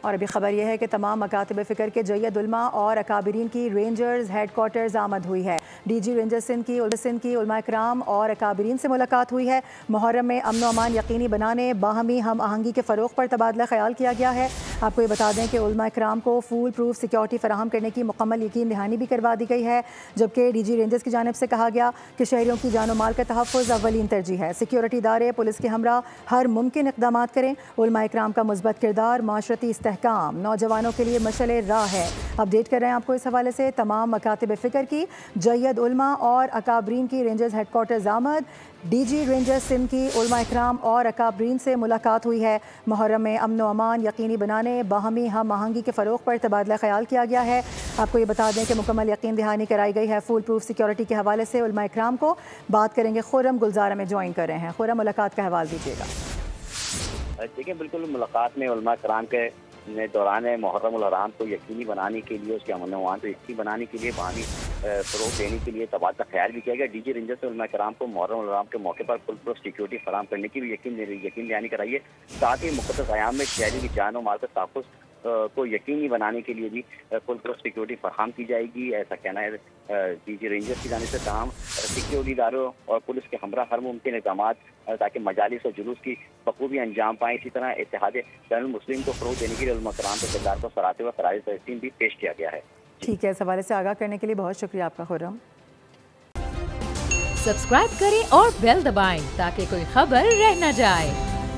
और अभी खबर यह है कि तमाम मकातब फ़िक्र के जय्यद उलमा और अकाबरीन की रेंजर्स हेडकोार्टर्स आमद हुई है। DG रेंजर सिंध की उलमा इकराम और अकाबरीन से मुलाकात हुई है। मुहर्रम में अमन व अमान यकीनी बनाने, बाहमी हम आहंगी के फ़रोग़ पर तबादला ख्याल किया गया है। आपको ये बता दें कि उलमा इकराम को फूल प्रूफ सिक्योरिटी फराहम करने की मुकम्मल यकीन दहानी भी करवा दी गई है, जबकि DG रेंजर्स की जानिब से कहा गया कि शहरियों की जान माल का तहफ़्फ़ुज़ अव्वलीन तरजीह है। सिक्योरिटी इदारे पुलिस के हमरा हर मुमकिन इक़दामात करें। उलमा इकराम का मुस्बत किरदार माशरती इस्तेहकाम नौजवानों के लिए मशअले राह है। अपडेट कर रहे हैं आपको इस हवाले से। तमाम मकातिब फ़िक्र की जय्यद उलमा और अकाबरीन की रेंजर्स हेडकोार्टर्स आमद। DG रेंजर सिंध की उलमा इकराम और अकाबरीन से मुलाकात हुई है। मुहर्रम में अमन व अमान यकीनी बनाने, बाहमी हम आहंगी के फ़रोग़ पर तबादला ख्याल किया गया है। आपको ये बता दें कि मुकम्मल यकीन दहानी कराई गई है फुल प्रूफ सिक्योरिटी के हवाले से। उलमा इकराम को बात करेंगे खुर्रम गुलजारा में ज्वाइन कर रहे हैं। खुर्रम, मुलाकात का हवाल दीजिएगा। देखिए, बिल्कुल मुलाकात में उलमा इकराम के दौरान मुहर्रम उल हराम को यकीनी बनाने के लिए, उसके अमन व अमान को यकीनी बनाने के लिए, बाहमी फ़रोग़ देने के लिए तबादला ख्याल भी किया गया। DG रेंजर से उलमा इकराम को मुहर्रम उल हराम के मौके पर फुल प्रूफ सिक्योरिटी फराहम करने की भी यकीन दहानी कराई है। साथ ही मुक़द्दस अयाम में शहरी की जान व माल के तहफ़्फ़ुज़ को यकीनी बनाने के लिए भी फुल प्रूफ सिक्योरिटी फराहम की जाएगी, ऐसा कहना है DG रेंजर्स की जानिब से। तमाम सिक्योरिटी इदारों और पुलिस के हमरा हर मुमकिन इक़दामात ताकि मजालिस और जुलूस की बखूबी अंजाम पाएँ। इसी तरह इत्तेहाद बैनुल मुस्लिम को फ़रोग़ देने के लिए उलमा इकराम के किरदार को सराहते हुए ख़राज तहसीन भी पेश किया गया है। ठीक है, इस हवाले से आगाह करने के लिए बहुत शुक्रिया आपका खुर्रम। सब्सक्राइब करें और बेल दबाएं ताकि कोई खबर रह न जाए।